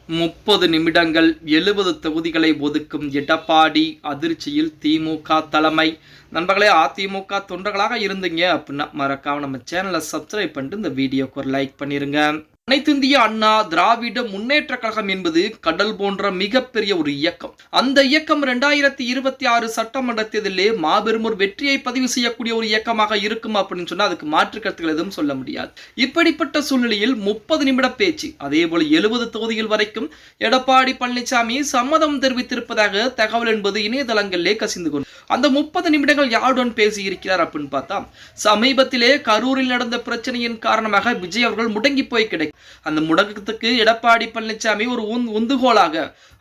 30 நிமிடங்கள் 70 தொகுதிகளை ஒதுக்கும் எடப்பாடி அதிர்ச்சியில் திமுக தலைமை. நண்பர்களே, அதிமுக தொண்டர்களாக இருந்தீங்க அப்படின்னா மறக்காம நம்ம சேனலை சப்ஸ்கிரைப் பண்ணிட்டு இந்த வீடியோக்கு ஒரு லைக் பண்ணிருங்க. அனைத்திந்திய அண்ணா திராவிட முன்னேற்ற கழகம் என்பது கடல் போன்ற மிகப்பெரிய ஒரு இயக்கம். அந்த இயக்கம் 2026 சட்டமன்ற தேர்தலிலே மாபெரும் ஒரு வெற்றியை பதிவு செய்யக்கூடிய ஒரு இயக்கமாக இருக்கும் அப்படின்னு சொன்னா அதுக்கு மாற்று கருத்துக்கள் எதுவும் சொல்ல முடியாது. இப்படிப்பட்ட சூழ்நிலையில் 30 நிமிட பேச்சு, அதே போல 70 தொகுதிகள் வரைக்கும் எடப்பாடி பழனிசாமி சம்மதம் தெரிவித்திருப்பதாக தகவல் என்பது இணையதளங்களிலே கசிந்து கொண்டு அந்த 30 நிமிடங்கள் யாருடன் பேசி இருக்கிறார் அப்படின்னு பார்த்தா, சமீபத்திலே கரூரில் நடந்த பிரச்சனையின் காரணமாக விஜய் அவர்கள் முடங்கி போய் கிடைக்கும். அந்த முடக்கத்துக்கு எடப்பாடி பழனிசாமி ஒரு உந்துகோலாக,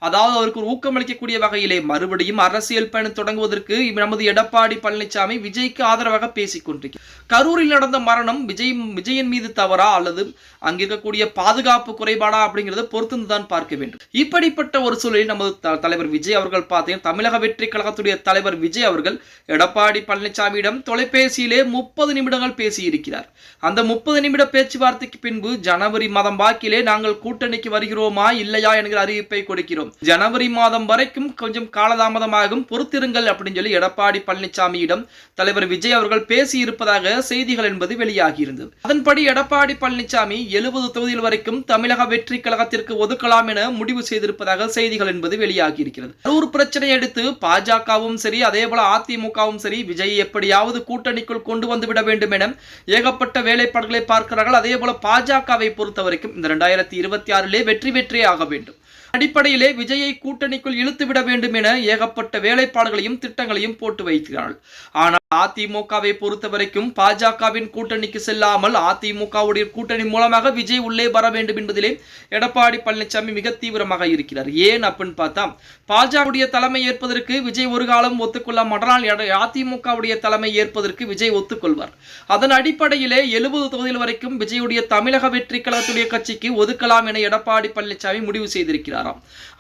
அதாவது அவருக்கு ஒரு ஊக்கமளிக்கக்கூடிய வகையிலே மறுபடியும் அரசியல் பயணம் தொடங்குவதற்கு நமது எடப்பாடி பழனிசாமி விஜய்க்கு ஆதரவாக பேசிக் கொண்டிருக்கிறார். கரூரில் நடந்த மரணம் விஜயின் மீது தவறா அல்லது அங்கிருக்கக்கூடிய பாதுகாப்பு குறைபாடா அப்படிங்கிறத பொறுத்து தான் பார்க்க வேண்டும். இப்படிப்பட்ட ஒரு சூழலில் நமது தலைவர் விஜய் அவர்கள் பார்த்தீங்கன்னா, தமிழக வெற்றி கழகத்துடைய தலைவர் விஜய் அவர்கள் எடப்பாடி பழனிசாமியிடம் தொலைபேசியிலே 30 நிமிடங்கள் பேசியிருக்கிறார். அந்த 30 நிமிட பேச்சுவார்த்தைக்கு பின்பு ஜனவரி மாதம் வாக்கிலே நாங்கள் கூட்டணிக்கு வருகிறோமா இல்லையா என்கிற அறிவிப்பை கொடுக்கிறோம். ஜனவரி மாதம் வரைக்கும் கொஞ்சம் காலதாமதமாகும், பொறுத்திருங்கள் அப்படின்னு சொல்லி எடப்பாடி பழனிசாமியிடம் தலைவர் விஜய் அவர்கள் பேசி இருப்பதாக செய்திகள் என்பது வெளியாகி இருந்தது. அதன்படி எடப்பாடி பழனிசாமி 70 தொகுதிகள் வரைக்கும் தமிழக வெற்றி கழகத்திற்கு ஒதுக்கலாம் என முடிவு செய்திருப்பதாக செய்திகள் என்பது வெளியாகி இருக்கிறது. கரூர் பிரச்சனையை அடுத்து பாஜகவும் சரி, அதே போல அதிமுகவும் சரி, விஜய் எப்படியாவது கூட்டணிக்குள் கொண்டு வந்து விட வேண்டும் என ஏகப்பட்ட வேலைப்பாடுகளை பார்க்கிறார்கள். அதே போல பாஜகவை பொறுத்த வரைக்கும் இந்த 2026 வெற்றியே ஆக வேண்டும். அடிப்படையிலே விஜயை கூட்டணிக்குள் இழுத்துவிட வேண்டும் என ஏகப்பட்ட வேலைப்பாடுகளையும் திட்டங்களையும் போட்டு வைக்கிறார்கள். ஆனால் அதிமுகவை பொறுத்த வரைக்கும் பாஜகவின் கூட்டணிக்கு செல்லாமல் அதிமுகவுடைய கூட்டணி மூலமாக விஜய் உள்ளே வர வேண்டும் என்பதிலே எடப்பாடி பழனிசாமி மிக தீவிரமாக இருக்கிறார். ஏன் அப்படின்னு பார்த்தா, பாஜகவுடைய தலைமை ஏற்பதற்கு விஜய் ஒரு காலம் ஒத்துக்கொள்ள மாட்டால், அதிமுகவுடைய தலைமை ஏற்பதற்கு விஜய் ஒத்துக்கொள்வார். அதன் அடிப்படையிலே 70 தொகுதிகள் வரைக்கும் விஜயுடைய தமிழக வெற்றி கழகத்துடைய கட்சிக்கு ஒதுக்கலாம் என எடப்பாடி பழனிசாமி முடிவு செய்திருக்கிறார்.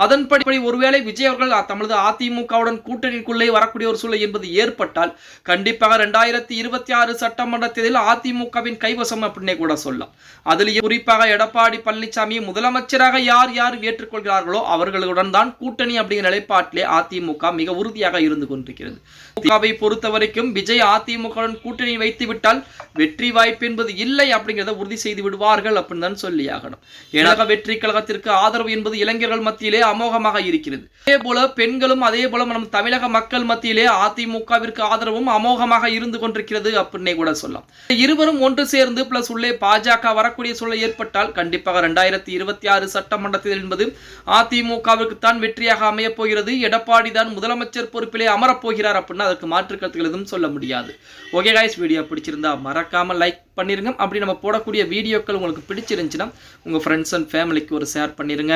அதன்படி ஒருவேளை விஜய் அவர்கள் தமது அதிமுகவுடன் கூட்டணிக்குள்ளே வரக்கூடிய ஒரு சூழல் என்பது ஏற்பட்டால் கண்டிப்பாக 2026 சட்டமன்ற தேர்தலில் அதிமுகவின் கைவசம் அப்படின்னே கூட சொல்லலாம். அதில் குறிப்பாக எடப்பாடி பழனிசாமியை முதலமைச்சராக யார் ஏற்றுக்கொள்கிறார்களோ அவர்களுடன் தான் கூட்டணி அப்படிங்கிற நிலைப்பாட்டிலே அதிமுக மிக உறுதியாக இருந்து கொண்டிருக்கிறது. அதிமுகவை பொறுத்த வரைக்கும் விஜய் அதிமுகவுடன் கூட்டணி வைத்து விட்டால் வெற்றி வாய்ப்பு என்பது இல்லை அப்படிங்கிறத உறுதி செய்து விடுவார்கள் அப்படின்னு தான் சொல்லி ஆகணும். ஏனாக வெற்றி கழகத்திற்கு ஆதரவு என்பது இளைஞர்கள் மத்தியிலே அமோகமாக இருக்கிறது. அதே போல பெண்களும், அதே போல நம் தமிழக மக்கள் மத்தியிலே அதிமுகவிற்கு ஆதரவும் அமோகமாக இருந்து கொண்டிருக்கிறது அப்படின்னே கூட சொல்லலாம். இருவரும் ஒன்று சேர்ந்து பிளஸ் உள்ளே பாஜக வரக்கூடிய சூழல் ஏற்பட்டால் கண்டிப்பாக 2026 சட்டமன்ற தேர்தல் என்பது அதிமுகவிற்கு தான் வெற்றியாக அமைய போகிறது. எடப்பாடி தான் முதலமைச்சர் பொறுப்பிலே அமரப்போகிறார் அப்படின்னா அதற்கு மாற்று கருத்துக்கள் எதுவும் சொல்ல முடியாது. ஓகே गाइस, வீடியோ பிடிச்சிருந்தா மறக்காம லைக் பண்ணிருங்க. அப்படி நம்ம போடக்கூடிய வீடியோக்கள் உங்களுக்கு பிடிச்சிருந்துச்சுன்னா உங்க ஃப்ரெண்ட்ஸ் அண்ட் ஃபேமிலிக்கு ஒரு ஷேர் பண்ணிருங்க.